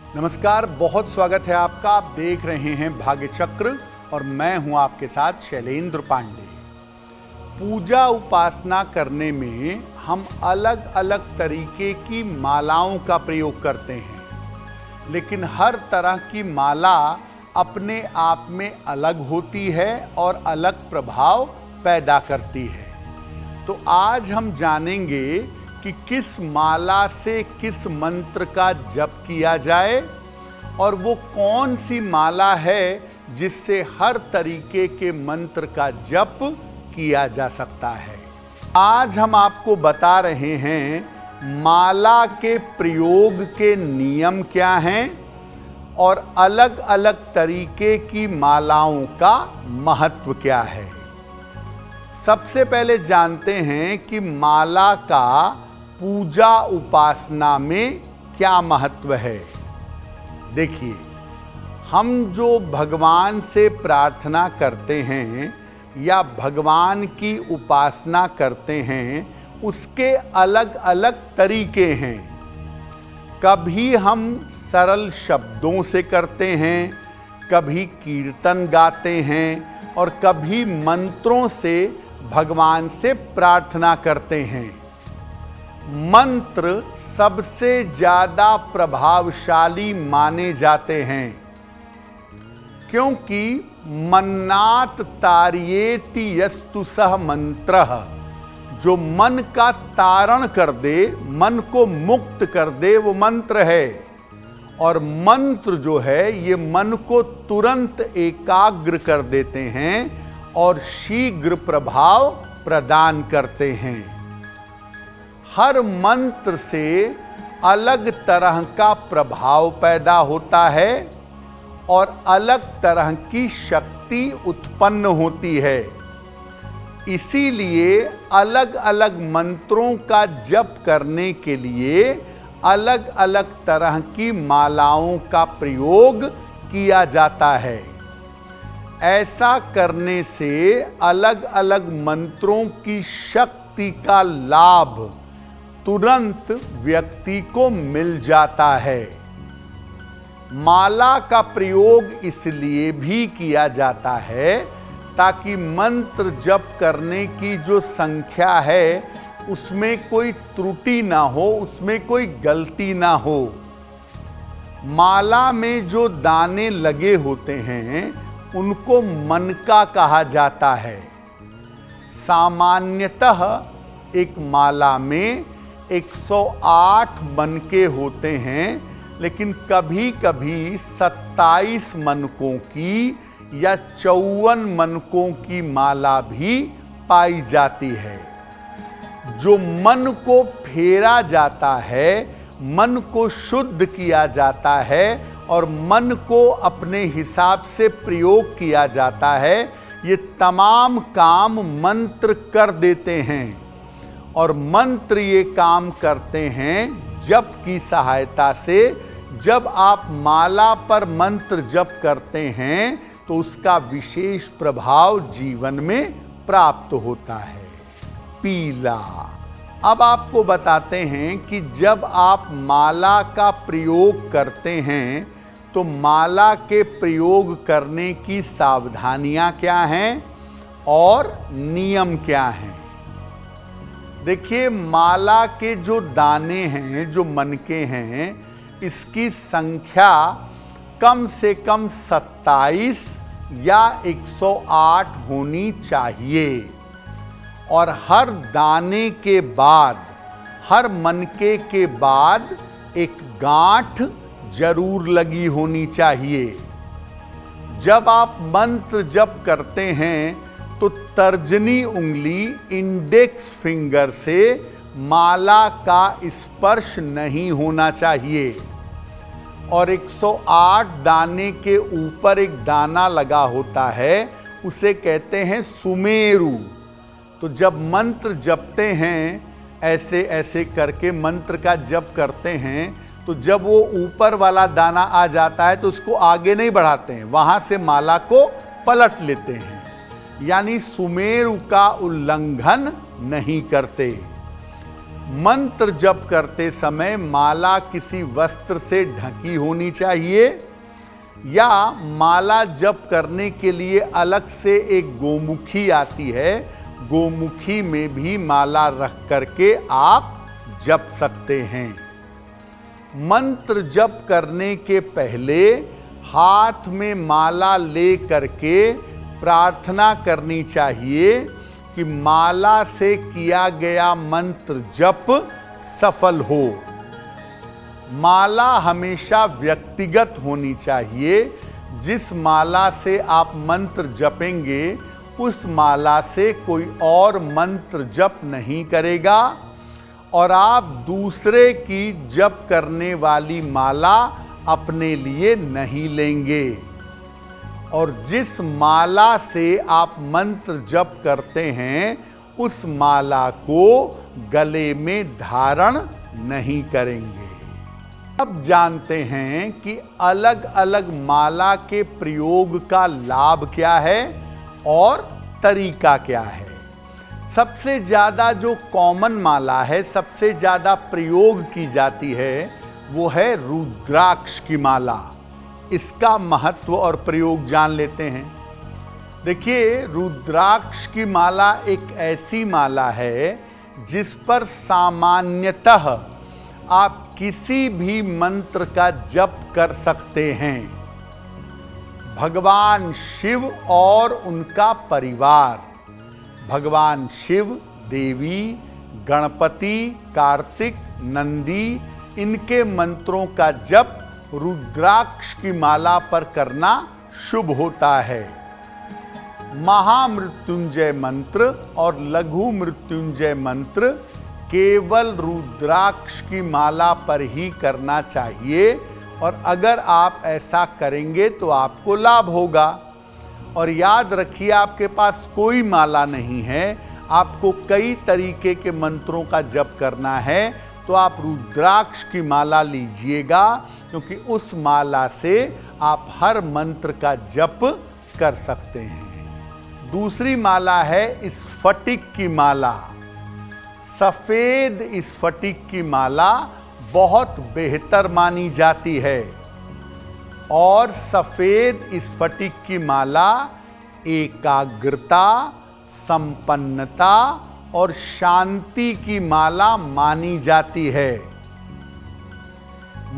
नमस्कार, बहुत स्वागत है आपका। आप देख रहे हैं भाग्य चक्र और मैं हूं आपके साथ शैलेंद्र पांडे। पूजा उपासना करने में हम अलग अलग तरीके की मालाओं का प्रयोग करते हैं, लेकिन हर तरह की माला अपने आप में अलग होती है और अलग प्रभाव पैदा करती है। तो आज हम जानेंगे कि किस माला से किस मंत्र का जप किया जाए और वो कौन सी माला है जिससे हर तरीके के मंत्र का जप किया जा सकता है। आज हम आपको बता रहे हैं माला के प्रयोग के नियम क्या हैं और अलग अलग तरीके की मालाओं का महत्व क्या है। सबसे पहले जानते हैं कि माला का पूजा उपासना में क्या महत्व है। देखिए, हम जो भगवान से प्रार्थना करते हैं या भगवान की उपासना करते हैं, उसके अलग अलग तरीके हैं। कभी हम सरल शब्दों से करते हैं, कभी कीर्तन गाते हैं और कभी मंत्रों से भगवान से प्रार्थना करते हैं। मंत्र सबसे ज्यादा प्रभावशाली माने जाते हैं, क्योंकि मन्नात् तारयेति यस्तु सः मंत्रः, जो मन का तारण कर दे, मन को मुक्त कर दे, वो मंत्र है। और मंत्र जो है ये मन को तुरंत एकाग्र कर देते हैं और शीघ्र प्रभाव प्रदान करते हैं। हर मंत्र से अलग तरह का प्रभाव पैदा होता है और अलग तरह की शक्ति उत्पन्न होती है। इसीलिए अलग अलग मंत्रों का जप करने के लिए अलग अलग तरह की मालाओं का प्रयोग किया जाता है। ऐसा करने से अलग अलग मंत्रों की शक्ति का लाभ तुरंत व्यक्ति को मिल जाता है। माला का प्रयोग इसलिए भी किया जाता है ताकि मंत्र जप करने की जो संख्या है उसमें कोई त्रुटि ना हो, उसमें कोई गलती ना हो। माला में जो दाने लगे होते हैं उनको मनका कहा जाता है। सामान्यतः एक माला में 108 मनके होते हैं, लेकिन कभी कभी 27 मनकों की या 54 मनकों की माला भी पाई जाती है। जो मन को फेरा जाता है, मन को शुद्ध किया जाता है और मन को अपने हिसाब से प्रयोग किया जाता है, ये तमाम काम मंत्र कर देते हैं। और मंत्र ये काम करते हैं जप की सहायता से। जब आप माला पर मंत्र जप करते हैं तो उसका विशेष प्रभाव जीवन में प्राप्त होता है। पीला। अब आपको बताते हैं कि जब आप माला का प्रयोग करते हैं तो माला के प्रयोग करने की सावधानियां क्या हैं और नियम क्या हैं। देखिए, माला के जो दाने हैं, जो मनके हैं, इसकी संख्या कम से कम 27 या 108 होनी चाहिए और हर दाने के बाद, हर मनके के बाद एक गांठ जरूर लगी होनी चाहिए। जब आप मंत्र जप करते हैं तो तर्जनी उंगली, इंडेक्स फिंगर से माला का स्पर्श नहीं होना चाहिए और 108 दाने के ऊपर एक दाना लगा होता है, उसे कहते हैं सुमेरु। तो जब मंत्र जपते हैं, ऐसे ऐसे करके मंत्र का जप करते हैं, तो जब वो ऊपर वाला दाना आ जाता है तो उसको आगे नहीं बढ़ाते हैं, वहां से माला को पलट लेते हैं, यानी सुमेरु का उल्लंघन नहीं करते। मंत्र जप करते समय माला किसी वस्त्र से ढकी होनी चाहिए या माला जप करने के लिए अलग से एक गोमुखी आती है, गोमुखी में भी माला रख करके आप जप सकते हैं। मंत्र जप करने के पहले हाथ में माला ले करके प्रार्थना करनी चाहिए कि माला से किया गया मंत्र जप सफल हो। माला हमेशा व्यक्तिगत होनी चाहिए। जिस माला से आप मंत्र जपेंगे उस माला से कोई और मंत्र जप नहीं करेगा और आप दूसरे की जप करने वाली माला अपने लिए नहीं लेंगे। और जिस माला से आप मंत्र जप करते हैं उस माला को गले में धारण नहीं करेंगे। अब जानते हैं कि अलग अलग माला के प्रयोग का लाभ क्या है और तरीका क्या है। सबसे ज़्यादा जो कॉमन माला है, सबसे ज़्यादा प्रयोग की जाती है, वो है रुद्राक्ष की माला। इसका महत्व और प्रयोग जान लेते हैं। देखिए, रुद्राक्ष की माला एक ऐसी माला है जिस पर सामान्यतः आप किसी भी मंत्र का जप कर सकते हैं। भगवान शिव और उनका परिवार, भगवान शिव, देवी, गणपति, कार्तिक, नंदी, इनके मंत्रों का जप रुद्राक्ष की माला पर करना शुभ होता है। महामृत्युंजय मंत्र और लघु मृत्युंजय मंत्र केवल रुद्राक्ष की माला पर ही करना चाहिए और अगर आप ऐसा करेंगे तो आपको लाभ होगा। और याद रखिए, आपके पास कोई माला नहीं है, आपको कई तरीके के मंत्रों का जप करना है, तो आप रुद्राक्ष की माला लीजिएगा, क्योंकि उस माला से आप हर मंत्र का जप कर सकते हैं। दूसरी माला है स्फटिक की माला। सफेद स्फटिक की माला बहुत बेहतर मानी जाती है और सफेद स्फटिक की माला एकाग्रता, संपन्नता और शांति की माला मानी जाती है।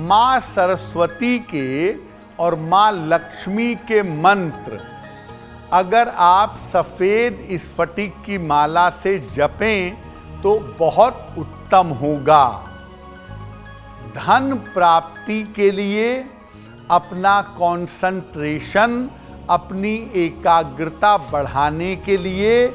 मां सरस्वती के और मां लक्ष्मी के मंत्र अगर आप सफेद स्फटिक की माला से जपें तो बहुत उत्तम होगा। धन प्राप्ति के लिए अपना कंसंट्रेशन, अपनी एकाग्रता बढ़ाने के लिए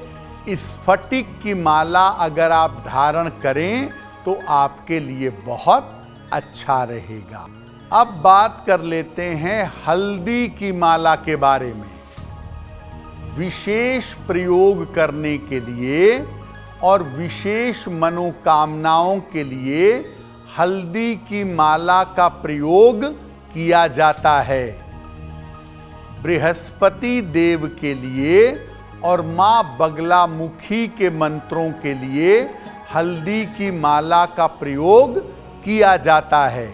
स्फटिक की माला अगर आप धारण करें तो आपके लिए बहुत अच्छा रहेगा। अब बात कर लेते हैं हल्दी की माला के बारे में। विशेष प्रयोग करने के लिए और विशेष मनोकामनाओं के लिए हल्दी की माला का प्रयोग किया जाता है। बृहस्पति देव के लिए और मां बगलामुखी के मंत्रों के लिए हल्दी की माला का प्रयोग किया जाता है।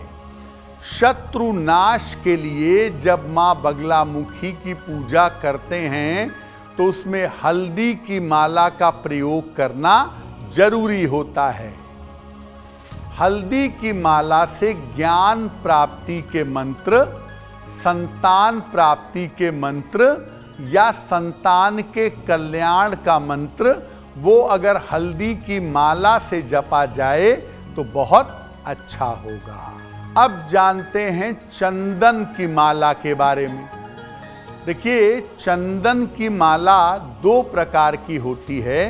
शत्रु नाश के लिए जब मां बगलामुखी की पूजा करते हैं तो उसमें हल्दी की माला का प्रयोग करना जरूरी होता है। हल्दी की माला से ज्ञान प्राप्ति के मंत्र, संतान प्राप्ति के मंत्र या संतान के कल्याण का मंत्र, वो अगर हल्दी की माला से जपा जाए तो बहुत अच्छा होगा। अब जानते हैं चंदन की माला के बारे में। देखिए, चंदन की माला दो प्रकार की होती है,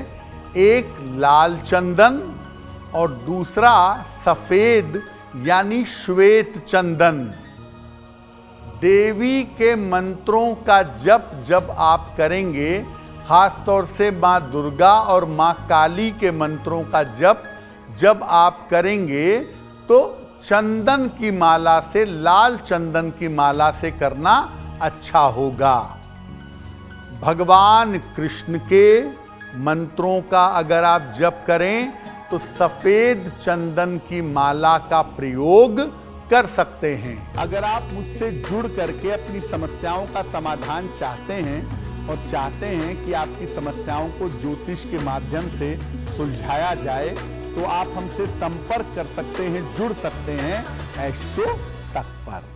एक लाल चंदन और दूसरा सफेद यानी श्वेत चंदन। देवी के मंत्रों का जप जब आप करेंगे, खासतौर से माँ दुर्गा और माँ काली के मंत्रों का जप जब आप करेंगे तो चंदन की माला से, लाल चंदन की माला से करना अच्छा होगा। भगवान कृष्ण के मंत्रों का अगर आप जप करें तो सफेद चंदन की माला का प्रयोग कर सकते हैं। अगर आप मुझसे जुड़ करके अपनी समस्याओं का समाधान चाहते हैं और चाहते हैं कि आपकी समस्याओं को ज्योतिष के माध्यम से सुलझाया जाए, तो आप हमसे संपर्क कर सकते हैं, जुड़ सकते हैं एस्ट्रो तक पर।